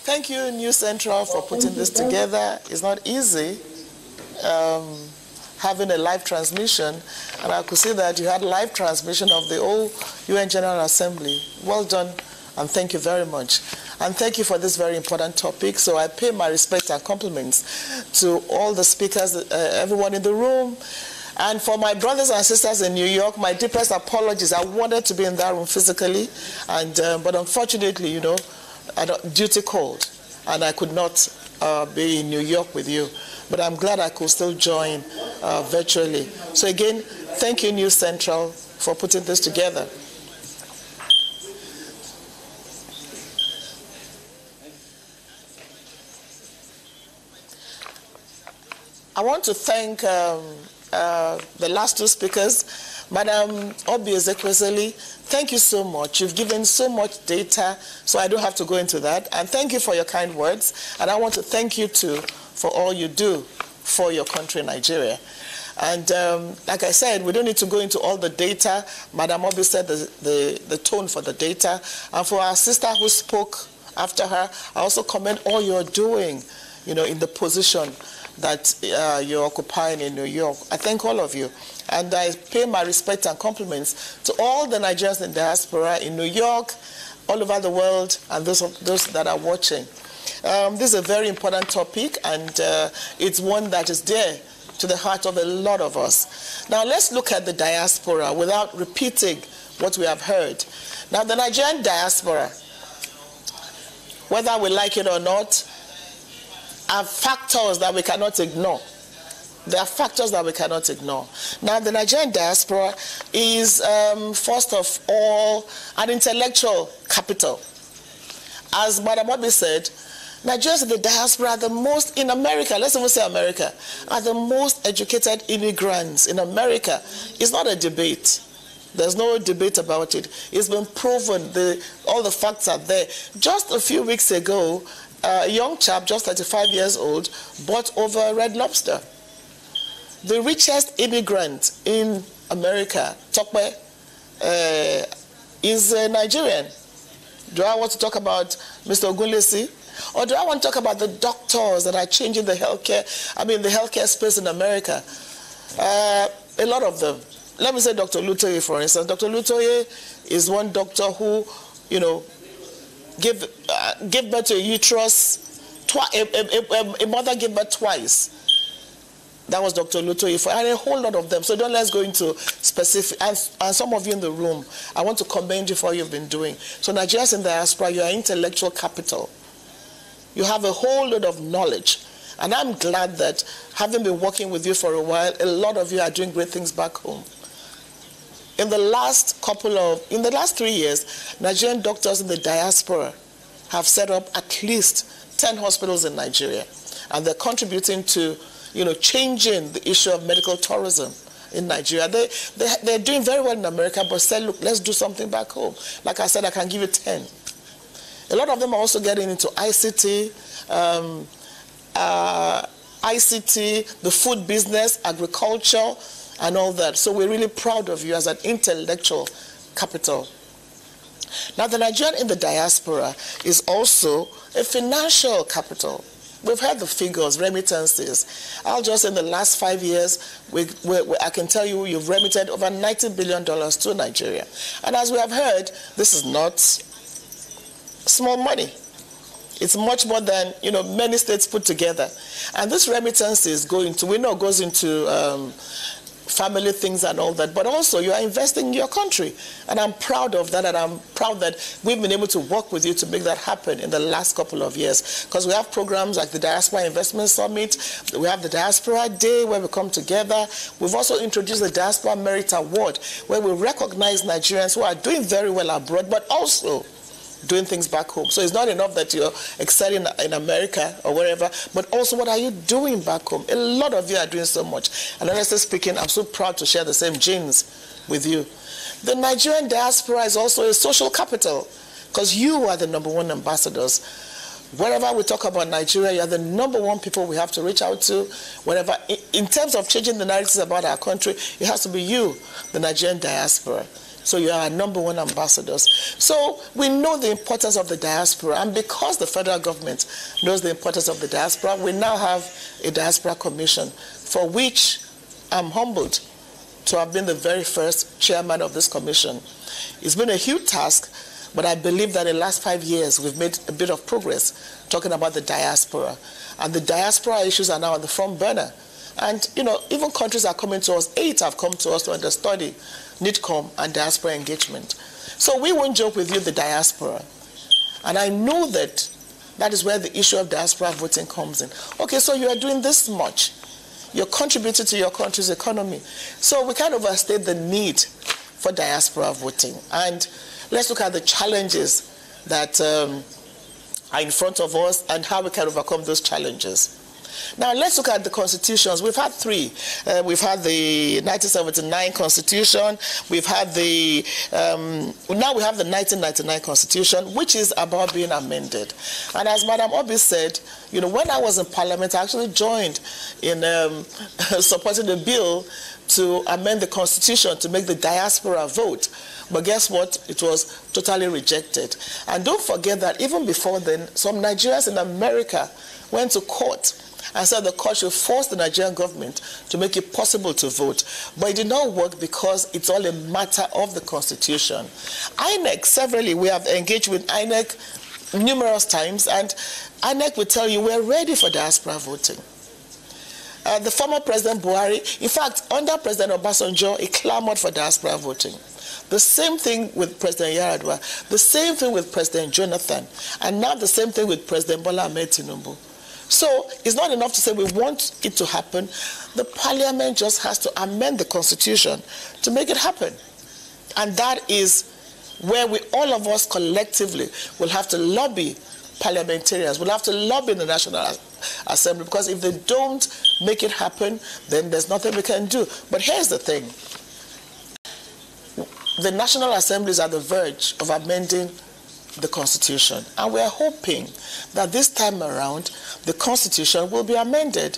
Thank you, News Central, for putting this together. It's not easy having a live transmission, and I could see that you had live transmission of the whole UN General Assembly. Well done, and thank you very much. And thank you for this very important topic. So I pay my respect and compliments to all the speakers, everyone in the room. And for my brothers and sisters in New York, my deepest apologies. I wanted to be in that room physically, and but unfortunately, you know, duty called, and I could not be in New York with you. But I'm glad I could still join virtually. So again, thank you, News Central, for putting this together. I want to thank the last two speakers. Madam Obi Ezekwesili, thank you so much. You've given so much data, so I don't have to go into that. And thank you for your kind words. And I want to thank you too for all you do for your country, Nigeria. And like I said, we don't need to go into all the data. Madam Obi said the tone for the data. And for our sister who spoke after her, I also commend all you're doing, you know, in the position that you're occupying in New York. I thank all of you. And I pay my respect and compliments to all the Nigerians in diaspora in New York, all over the world, and those that are watching. This is a very important topic, and it's one that is dear to the heart of a lot of us. Now let's look at the diaspora without repeating what we have heard. Now the Nigerian diaspora, whether we like it or not, are factors that we cannot ignore. There are factors that we cannot ignore. Now, the Nigerian diaspora is, first of all, an intellectual capital. As Madam Obi said, Nigerians in the diaspora are the most, in America, let's even say America, are the most educated immigrants in America. It's not a debate. There's no debate about it. It's been proven. All the facts are there. Just a few weeks ago, a young chap, just 35 years old, bought over Red Lobster. The richest immigrant in America, Tokwe, is Nigerian. Do I want to talk about Mr. Ogunlesi? Or do I want to talk about the doctors that are changing the healthcare space in America? A lot of them. Let me say Dr. Lutoye, for instance. Dr. Lutoye is one doctor who, you know, gave birth to a uterus, a mother gave birth twice. That was Dr. Lutoye, and a whole lot of them. So let's go into specific, and some of you in the room, I want to commend you for what you've been doing. So Nigerians in the diaspora, you are intellectual capital. You have a whole lot of knowledge. And I'm glad that having been working with you for a while, a lot of you are doing great things back home. In the last 3 years, Nigerian doctors in the diaspora have set up at least 10 hospitals in Nigeria. And they're contributing to, you know, changing the issue of medical tourism in Nigeria. They're doing very well in America, but said, look, let's do something back home. Like I said, I can give you 10. A lot of them are also getting into ICT, the food business, agriculture, and all that. So we're really proud of you as an intellectual capital. Now, the Nigerian in the diaspora is also a financial capital. We've heard the figures, remittances. I'll just, in the last 5 years, I can tell you, you've remitted over $90 billion to Nigeria. And as we have heard, this is not small money. It's much more than, you know, many states put together. And this remittance is goes into family things and all that, but also you are investing in your country. And I'm proud of that, and I'm proud that we've been able to work with you to make that happen in the last couple of years. Because we have programs like the Diaspora Investment Summit, we have the Diaspora Day where we come together. We've also introduced the Diaspora Merit Award, where we recognize Nigerians who are doing very well abroad, but also doing things back home. So it's not enough that you're excelling in America or wherever, but also what are you doing back home? A lot of you are doing so much. And honestly speaking, I'm so proud to share the same genes with you. The Nigerian diaspora is also a social capital, because you are the #1 ambassadors. Wherever we talk about Nigeria, you're the #1 people we have to reach out to. Wherever, in terms of changing the narratives about our country, it has to be you, the Nigerian diaspora. So you are our #1 ambassadors. So we know the importance of the diaspora, and because the federal government knows the importance of the diaspora, we now have a diaspora commission, for which I'm humbled to have been the very first chairman of this commission. It's been a huge task, but I believe that in the last 5 years we've made a bit of progress talking about the diaspora. And the diaspora issues are now on the front burner. And, you know, even countries are coming to us, 8 have come to us to understudy NIDCOM and diaspora engagement. So we won't joke with you, the diaspora. And I know that that is where the issue of diaspora voting comes in. Okay, so you are doing this much. You're contributing to your country's economy. So we can't overstate the need for diaspora voting. And let's look at the challenges that are in front of us and how we can overcome those challenges. Now let's look at the constitutions. We've had 3. We've had the 1979 Constitution. We've had the now we have the 1999 Constitution, which is about being amended. And as Madam Obi said, you know, when I was in Parliament, I actually joined in supporting the bill to amend the Constitution to make the diaspora vote. But guess what? It was totally rejected. And don't forget that even before then, some Nigerians in America went to court and said the court should force the Nigerian government to make it possible to vote. But it did not work because it's all a matter of the Constitution. INEC, severally, we have engaged with INEC numerous times, and INEC will tell you we're ready for diaspora voting. The former President Buhari, in fact, under President Obasanjo, he clamored for diaspora voting. The same thing with President Yar'Adua, the same thing with President Jonathan, and now the same thing with President Bola Ahmed Tinubu. So it's not enough to say we want it to happen. The Parliament just has to amend the Constitution to make it happen. And that is where we, all of us collectively, will have to lobby parliamentarians. We'll have to lobby the National Assembly, because if they don't make it happen, then there's nothing we can do. But here's the thing. The National Assembly is at the verge of amending the Constitution, and we're hoping that this time around the Constitution will be amended.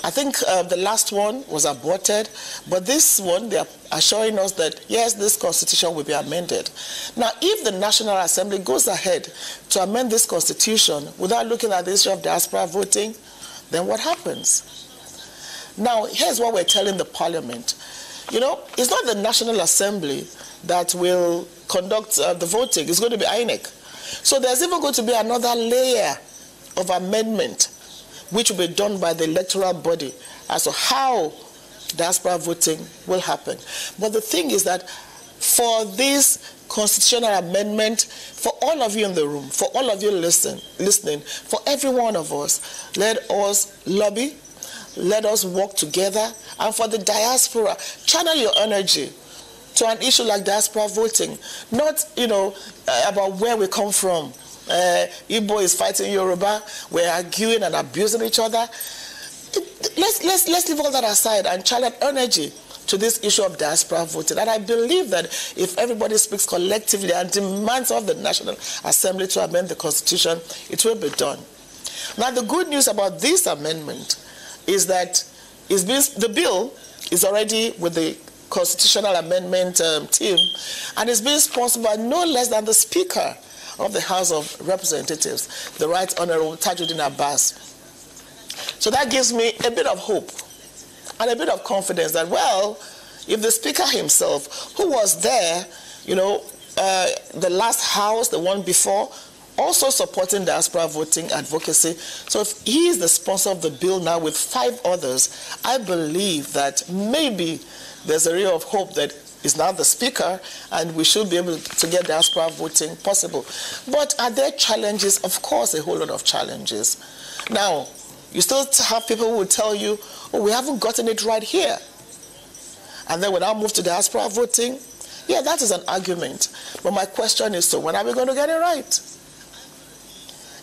I think the last one was aborted, but this one, they are assuring us that yes, this Constitution will be amended. Now, if the National Assembly goes ahead to amend this Constitution without looking at the issue of diaspora voting, then what happens? Now, here's what we're telling the Parliament. You know, it's not the National Assembly that will conduct the voting. It's going to be INEC. So there's even going to be another layer of amendment which will be done by the electoral body as to how diaspora voting will happen. But the thing is that for this constitutional amendment, for all of you in the room, for all of you listening, for every one of us, let us lobby, let us work together, and for the diaspora, channel your energy to an issue like diaspora voting, not, you know, about where we come from. Igbo is fighting Yoruba, we're arguing and abusing each other. Let's leave all that aside and channel energy to this issue of diaspora voting. And I believe that if everybody speaks collectively and demands of the National Assembly to amend the Constitution, it will be done. Now, the good news about this amendment is that the bill is already with the Constitutional Amendment team, and is being sponsored by no less than the Speaker of the House of Representatives, the Right Honorable Tajuddin Abbas. So that gives me a bit of hope and a bit of confidence that, well, if the Speaker himself, who was there, you know, the last House, the one before, also supporting diaspora voting advocacy, so if he is the sponsor of the bill now with 5 others, I believe that maybe there's a ray of hope that is now the Speaker, and we should be able to get diaspora voting possible. But are there challenges? Of course, a whole lot of challenges. Now, you still have people who will tell you, oh, we haven't gotten it right here. And then when I move to diaspora voting, yeah, that is an argument. But my question is, so when are we going to get it right?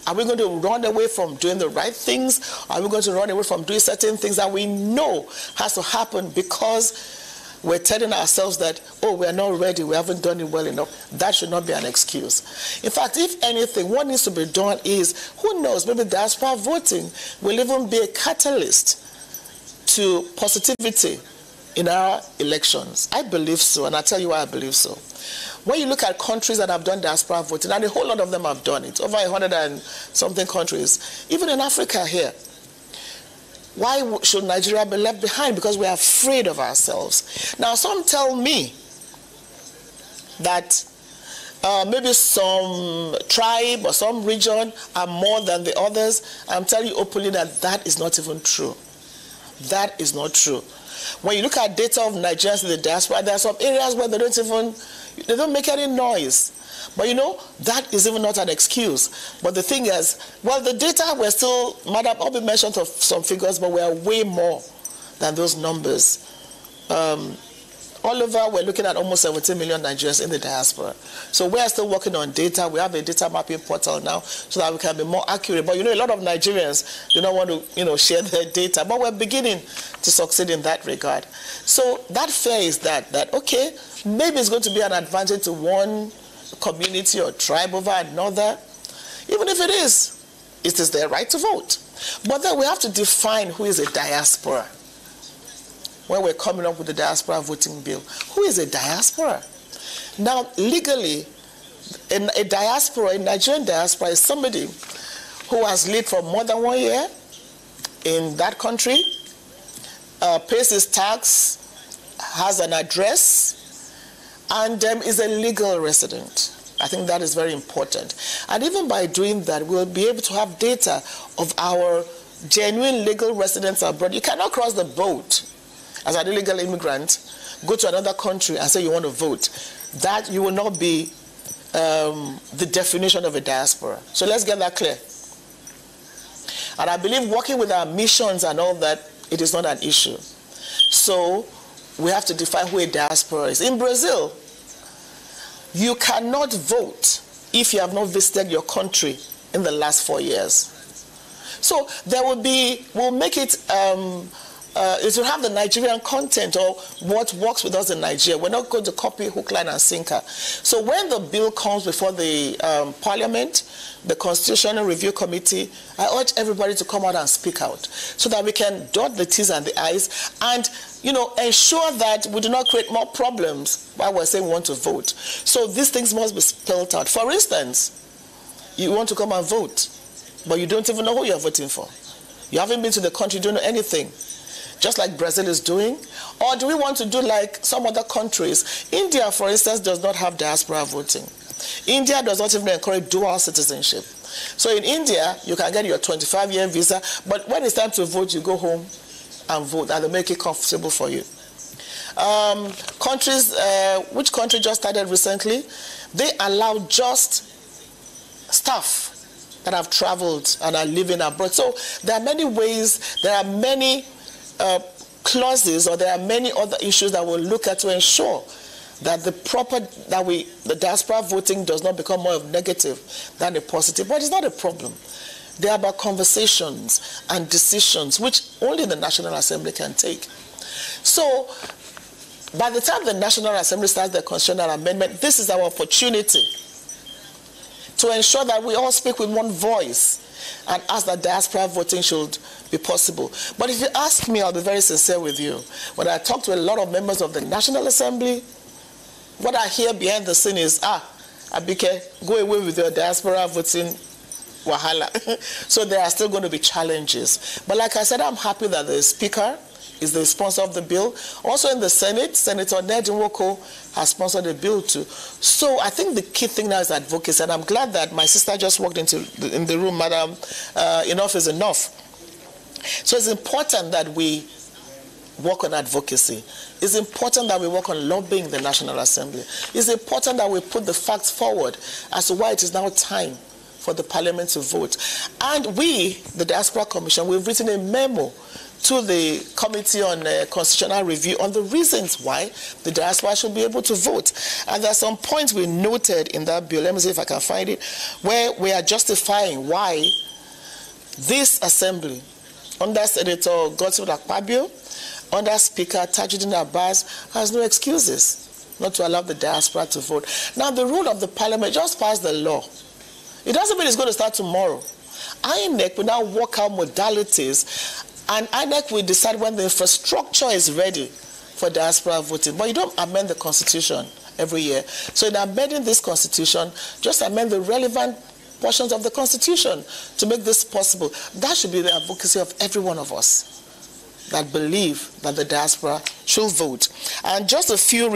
Are we going to run away from doing the right things? Are we going to run away from doing certain things that we know has to happen because we're telling ourselves that, oh, we're not ready, we haven't done it well enough? That should not be an excuse. In fact, if anything, what needs to be done is, who knows, maybe diaspora voting will even be a catalyst to positivity in our elections. I believe so, and I'll tell you why I believe so. When you look at countries that have done diaspora voting, and a whole lot of them have done it, over 100 and something countries, even in Africa here, why should Nigeria be left behind? Because we are afraid of ourselves. Now, some tell me that maybe some tribe or some region are more than the others. I'm telling you openly that that is not even true. That is not true. When you look at data of Nigerians in the diaspora, there are some areas where they don't make any noise. But you know, that is even not an excuse. But the thing is, well, the data were still, Madam Obi mentioned of some figures, but we are way more than those numbers. All over, we're looking at almost 17 million Nigerians in the diaspora. So we are still working on data. We have a data mapping portal now so that we can be more accurate. But you know, a lot of Nigerians do not want to, you know, share their data. But we're beginning to succeed in that regard. So that fear is that okay, maybe it's going to be an advantage to one community or tribe over another. Even if it is their right to vote. But then we have to define who is a diaspora. When we're coming up with the diaspora voting bill, who is a diaspora? Now, legally, a Nigerian diaspora is somebody who has lived for more than 1 year in that country, pays his tax, has an address, and is a legal resident. I think that is very important. And even by doing that, we'll be able to have data of our genuine legal residents abroad. You cannot cross the boat as an illegal immigrant, go to another country and say you want to vote. That you will not be the definition of a diaspora. So let's get that clear. And I believe working with our missions and all that, it is not an issue. So we have to define who a diaspora is. In Brazil, you cannot vote if you have not visited your country in the last 4 years. So there will be, we'll make it, it will have the Nigerian content or what works with us in Nigeria. We're not going to copy hook, line, and sinker. So when the bill comes before the Parliament, the Constitutional Review Committee, I urge everybody to come out and speak out so that we can dot the T's and the I's and, you know, ensure that we do not create more problems while we're saying we want to vote. So these things must be spelled out. For instance, you want to come and vote, but you don't even know who you're voting for. You haven't been to the country, you don't know anything. Just like Brazil is doing? Or do we want to do like some other countries? India, for instance, does not have diaspora voting. India does not even encourage dual citizenship. So in India, you can get your 25-year visa, but when it's time to vote, you go home and vote, and they make it comfortable for you. Countries, which country just started recently? They allow just staff that have traveled and are living abroad. So there are many ways, there are many clauses, or there are many other issues that we'll look at to ensure that the diaspora voting does not become more of negative than a positive. But it's not a problem. They're about conversations and decisions which only the National Assembly can take. So by the time the National Assembly starts their constitutional amendment, this is our opportunity to ensure that we all speak with one voice and ask that diaspora voting should be possible. But if you ask me, I'll be very sincere with you. When I talk to a lot of members of the National Assembly, what I hear behind the scene is, Abike, go away with your diaspora voting wahala. So there are still going to be challenges. But like I said, I'm happy that the Speaker is the sponsor of the bill. Also in the Senate, Senator Nedin Woko has sponsored the bill too. So I think the key thing now is advocacy, and I'm glad that my sister just walked in the room, Madam, enough is enough. So it's important that we work on advocacy. It's important that we work on lobbying the National Assembly. It's important that we put the facts forward as to why it is now time for the Parliament to vote. And we, the Diaspora Commission, we've written a memo to the Committee on Constitutional Review on the reasons why the diaspora should be able to vote. And there are some points we noted in that bill, let me see if I can find it, where we are justifying why this Assembly, under Senator Godswill Akpabio, under Speaker Tajuddin Abbas, has no excuses not to allow the diaspora to vote. Now, the rule of the Parliament just passed the law. It doesn't mean it's going to start tomorrow. INEC will now work out modalities, and INEC will decide when the infrastructure is ready for diaspora voting, but you don't amend the Constitution every year. So in amending this Constitution, just amend the relevant portions of the Constitution to make this possible. That should be the advocacy of every one of us that believe that the diaspora should vote. And just a few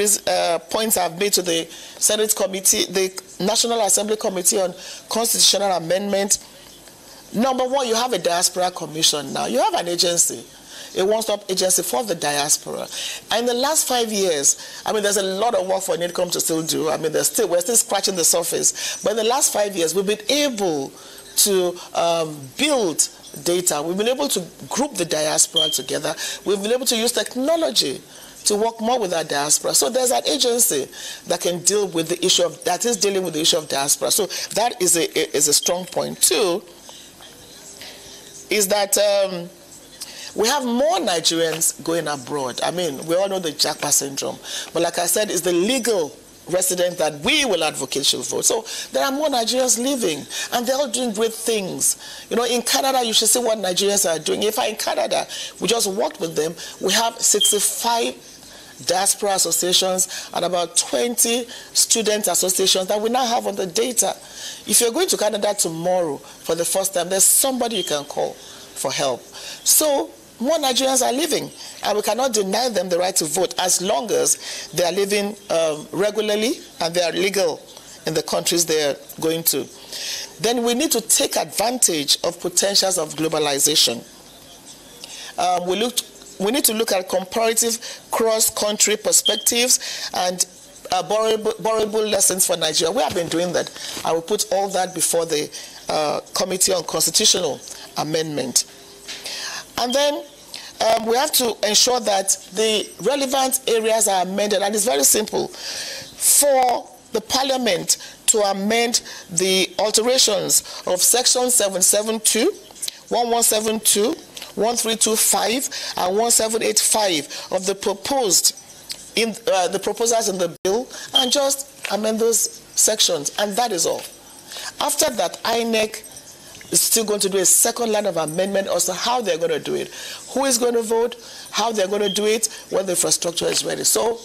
points I've made to the Senate Committee, the National Assembly Committee on Constitutional Amendment. Number one, you have a Diaspora Commission now. You have an agency, a one-stop agency for the diaspora. And in the last 5 years, I mean, there's a lot of work for NIDCOM to still do. I mean, we're still scratching the surface. But in the last 5 years, we've been able to build data. We've been able to group the diaspora together. We've been able to use technology to work more with our diaspora. So there's an agency that can deal with the issue of, that is dealing with the issue of diaspora. So that is a strong point. Two, is that we have more Nigerians going abroad. I mean, we all know the Japa syndrome. But like I said, it's the legal residents that we will advocate should vote. So there are more Nigerians living, and they're all doing great things. You know, in Canada, you should see what Nigerians are doing. If in Canada, we just worked with them, we have 65 diaspora associations and about 20 student associations that we now have on the data. If you're going to Canada tomorrow for the first time, there's somebody you can call for help. So more Nigerians are living, and we cannot deny them the right to vote as long as they are living regularly and they are legal in the countries they are going to. Then we need to take advantage of potentials of globalization. We need to look at comparative cross-country perspectives and borrowable lessons for Nigeria. We have been doing that. I will put all that before the Committee on Constitutional Amendment. And then we have to ensure that the relevant areas are amended, and it's very simple. For the Parliament to amend the alterations of Section 772, 1172, 1325, and 1785 of the proposals in the bill, and just amend those sections, and that is all. After that, INEC is still going to do a second line of amendment as to how they're going to do it, who is going to vote, how they're going to do it, when the infrastructure is ready. So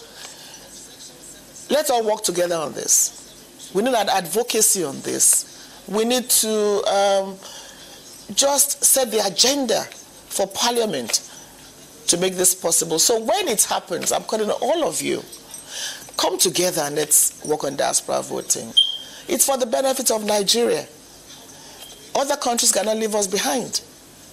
let's all work together on this. We need an advocacy on this. We need to just set the agenda for Parliament to make this possible. So when it happens, I'm calling on all of you, come together and let's work on diaspora voting. It's for the benefit of Nigeria. Other countries cannot leave us behind.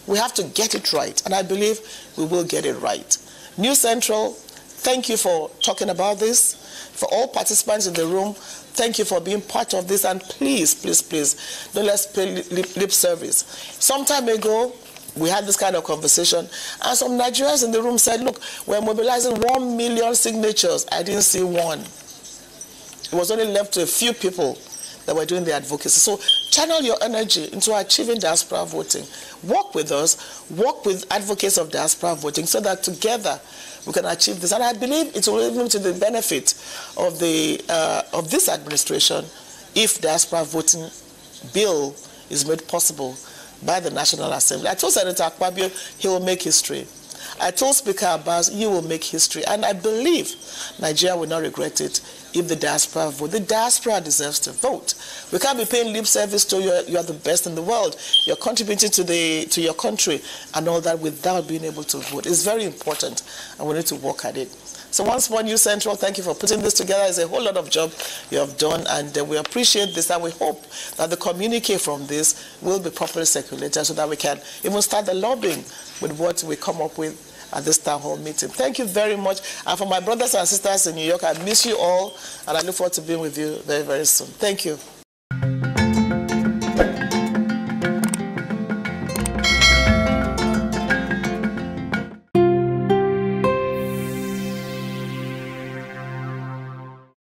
We have to get it right, and I believe we will get it right. New Central, thank you for talking about this. For all participants in the room, thank you for being part of this, and please, please, please, don't let's pay lip service. Some time ago, we had this kind of conversation, and some Nigerians in the room said, look, we're mobilizing 1 million signatures. I didn't see one. It was only left to a few people that were doing the advocacy. So channel your energy into achieving diaspora voting. Work with us, work with advocates of diaspora voting, so that together we can achieve this. And I believe it will even to the benefit of this administration if diaspora voting bill is made possible by the National Assembly. I told Senator Akpabio he will make history. I told Speaker Abbas you will make history. And I believe Nigeria will not regret it if the diaspora vote. The diaspora deserves to vote. We can't be paying lip service to you are the best in the world. You're contributing to your country and all that without being able to vote. It's very important, and we need to work at it. So once more, New Central, thank you for putting this together. It's a whole lot of job you have done, and we appreciate this, and we hope that the communique from this will be properly circulated so that we can even start the lobbying with what we come up with at this town hall meeting. Thank you very much. And for my brothers and sisters in New York, I miss you all, and I look forward to being with you very, very soon. Thank you.